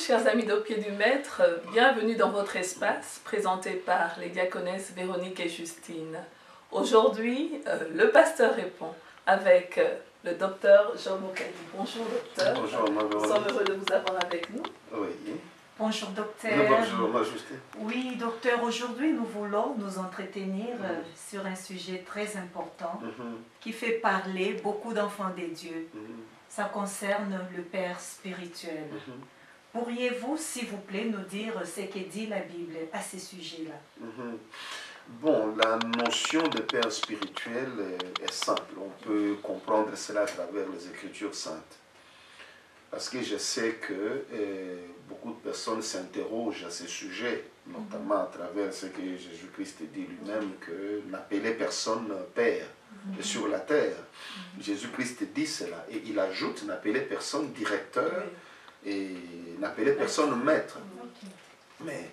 chers amis d'Au Pied du Maître, bienvenue dans votre espace présenté par les diaconesses Véronique et Justine. Aujourd'hui, le pasteur répond avec le docteur Jean Mokadi. Bonjour docteur. Bonjour, ma Nous sommes heureux de vous avoir avec nous. Oui. Bonjour docteur. Bonjour, ma Justine. Oui docteur, aujourd'hui nous voulons nous entretenir sur un sujet très important qui fait parler beaucoup d'enfants des dieux. Ça concerne le Père spirituel. Pourriez-vous, s'il vous plaît, nous dire ce que dit la Bible à ce sujet-là? Bon, la notion de Père spirituel est simple. On peut comprendre cela à travers les Écritures saintes. Parce que je sais que beaucoup de personnes s'interrogent à ce sujet, notamment à travers ce que Jésus-Christ dit lui-même, que n'appelez personne Père sur la terre. Jésus-Christ dit cela et il ajoute n'appelez personne directeur et n'appelez personne maître. Mais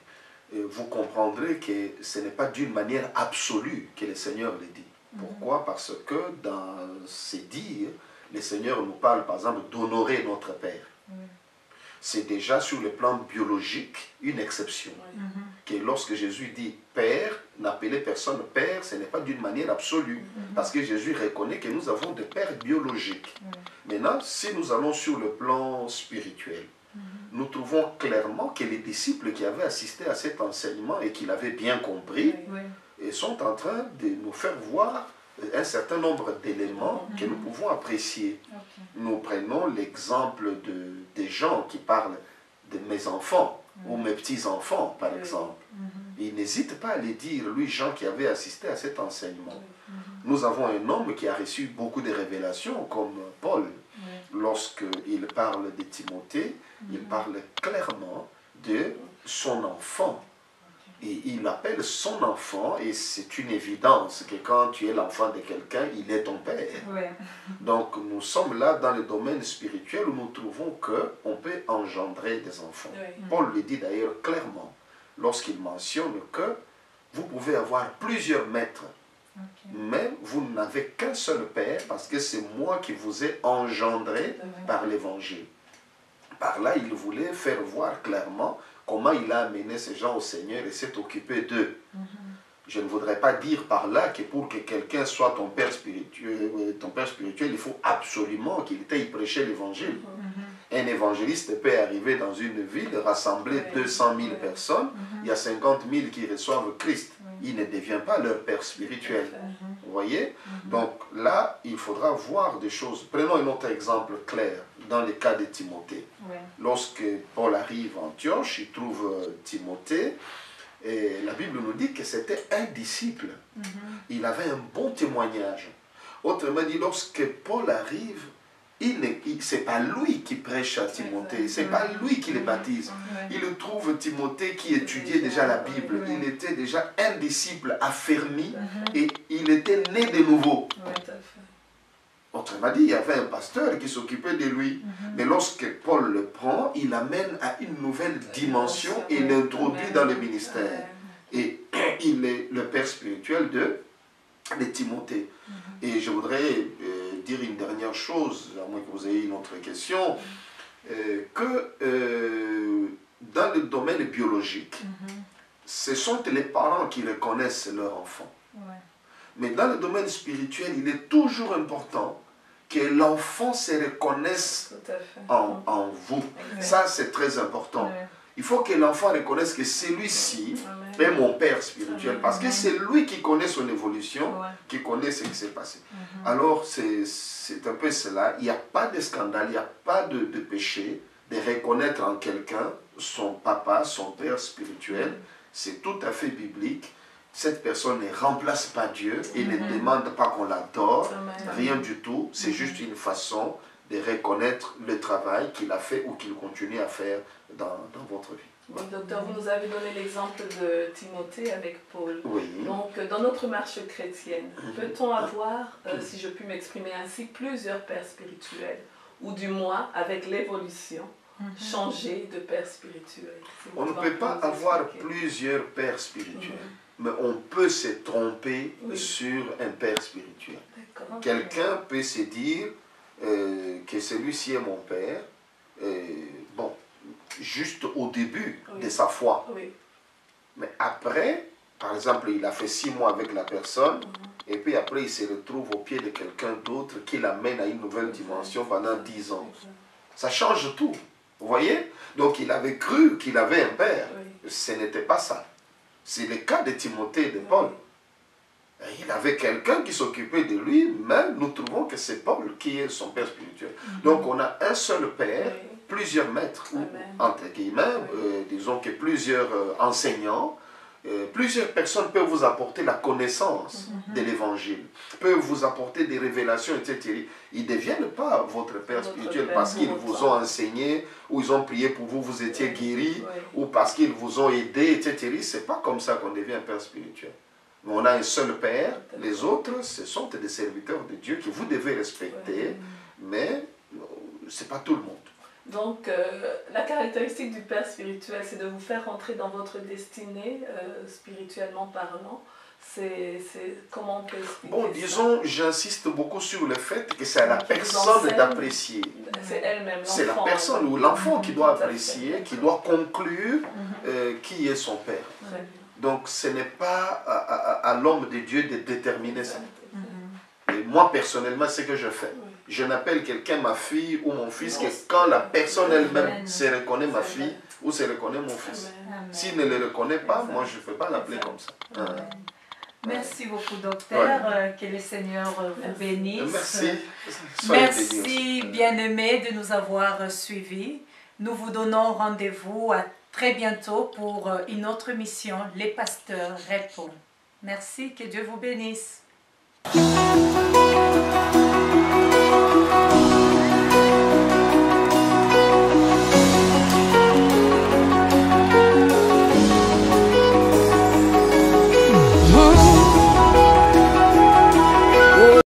vous comprendrez que ce n'est pas d'une manière absolue que le Seigneur le dit. Pourquoi? Parce que dans ses dires, le Seigneur nous parle par exemple d'honorer notre Père. C'est déjà sur le plan biologique une exception. Que lorsque Jésus dit Père, n'appelez personne Père, ce n'est pas d'une manière absolue. Parce que Jésus reconnaît que nous avons des pères biologiques. Maintenant, si nous allons sur le plan spirituel, nous trouvons clairement que les disciples qui avaient assisté à cet enseignement et qui l'avaient bien compris, sont en train de nous faire voir un certain nombre d'éléments que nous pouvons apprécier. Nous prenons l'exemple des gens qui parlent de mes enfants ou mes petits-enfants, par exemple. Il n'hésite pas à les dire, lui, Jean, qui avait assisté à cet enseignement. Nous avons un homme qui a reçu beaucoup de révélations, comme Paul. Lorsqu'il parle de Timothée, il parle clairement de son enfant. Et il appelle son enfant, et c'est une évidence que quand tu es l'enfant de quelqu'un, il est ton père. Donc nous sommes là dans le domaine spirituel où nous trouvons qu'on peut engendrer des enfants. Paul le dit d'ailleurs clairement, lorsqu'il mentionne que vous pouvez avoir plusieurs maîtres, mais vous n'avez qu'un seul père, parce que c'est moi qui vous ai engendré par l'évangile. Par là, il voulait faire voir clairement comment il a amené ces gens au Seigneur et s'est occupé d'eux. Je ne voudrais pas dire par là que pour que quelqu'un soit ton père spirituel, il faut absolument qu'il t'aille prêcher l'évangile. Un évangéliste peut arriver dans une ville, rassembler 200 000 personnes, il y a 50 000 qui reçoivent Christ. Il ne devient pas leur père spirituel. Vous voyez? Donc là, il faudra voir des choses. Prenons un autre exemple clair, dans le cas de Timothée. Lorsque Paul arrive à Antioche, il trouve Timothée, et la Bible nous dit que c'était un disciple. Il avait un bon témoignage. Autrement dit, lorsque Paul arrive, ce n'est pas lui qui prêche à Timothée, ce n'est pas lui qui le baptise. Il trouve Timothée qui étudiait déjà la Bible. Il était déjà un disciple affermi et il était né de nouveau. Autrement dit, il y avait un pasteur qui s'occupait de lui. Mais lorsque Paul le prend, il l'amène à une nouvelle dimension et l'introduit dans le ministère. Et il est le père spirituel de Timothée. Et je voudrais dire une dernière chose, à moins que vous ayez une autre question, que dans le domaine biologique, ce sont les parents qui reconnaissent leur enfant. Mais dans le domaine spirituel, il est toujours important que l'enfant se reconnaisse en vous. Ça, c'est très important. Il faut que l'enfant reconnaisse que celui-ci est mon père spirituel. Parce que c'est lui qui connaît son évolution, qui connaît ce qui s'est passé. Alors, c'est un peu cela. Il n'y a pas de scandale, il n'y a pas de péché de reconnaître en quelqu'un son papa, son père spirituel. C'est tout à fait biblique. Cette personne ne remplace pas Dieu et ne demande pas qu'on l'adore, rien du tout. C'est juste une façon de reconnaître le travail qu'il a fait ou qu'il continue à faire dans votre vie. Oui, docteur, vous nous avez donné l'exemple de Timothée avec Paul. Donc, dans notre marche chrétienne, peut-on avoir, si je puis m'exprimer ainsi, plusieurs pères spirituels, ou du moins, avec l'évolution, changer de père spirituel? On ne peut pas avoir plusieurs pères spirituels. Mais on peut se tromper sur un père spirituel. Quelqu'un peut se dire que celui-ci est mon père. Bon, juste au début de sa foi. Mais après, par exemple, il a fait 6 mois avec la personne, et puis après il se retrouve au pied de quelqu'un d'autre qui l'amène à une nouvelle dimension pendant 10 ans. Ça change tout. Vous voyez? Donc il avait cru qu'il avait un père. Ce n'était pas ça. C'est le cas de Timothée et de Paul. Il avait quelqu'un qui s'occupait de lui, mais nous trouvons que c'est Paul qui est son père spirituel. Donc on a un seul père, plusieurs maîtres, ou, entre guillemets, disons que plusieurs enseignants, plusieurs personnes peuvent vous apporter la connaissance de l'évangile, peuvent vous apporter des révélations, etc. Ils ne deviennent pas votre père spirituel parce qu'ils vous ont enseigné, ou ils ont prié pour vous, vous étiez guéri, ou parce qu'ils vous ont aidé, etc. Ce n'est pas comme ça qu'on devient un père spirituel. Mais on a un seul père, les autres, ce sont des serviteurs de Dieu que vous devez respecter, mais ce n'est pas tout le monde. Donc, la caractéristique du père spirituel, c'est de vous faire rentrer dans votre destinée, spirituellement parlant. C'est comment on peut expliquer Bon, disons, j'insiste beaucoup sur le fait que c'est à la personne d'apprécier. C'est elle-même, l'enfant. C'est la personne ou l'enfant qui doit apprécier, qui doit conclure qui est son père. Donc, ce n'est pas à l'homme de Dieu de déterminer ça. Et moi, personnellement, c'est ce que je fais. Je n'appelle quelqu'un ma fille ou mon fils que quand la personne elle-même se reconnaît ma fille ou se reconnaît mon fils. S'il ne le reconnaît pas, moi, je ne peux pas l'appeler comme ça. Merci beaucoup, docteur. Que le Seigneur vous bénisse. Merci. Merci, bien-aimés, de nous avoir suivis. Nous vous donnons rendez-vous à très bientôt pour une autre mission. Les pasteurs répondent. Merci, que Dieu vous bénisse.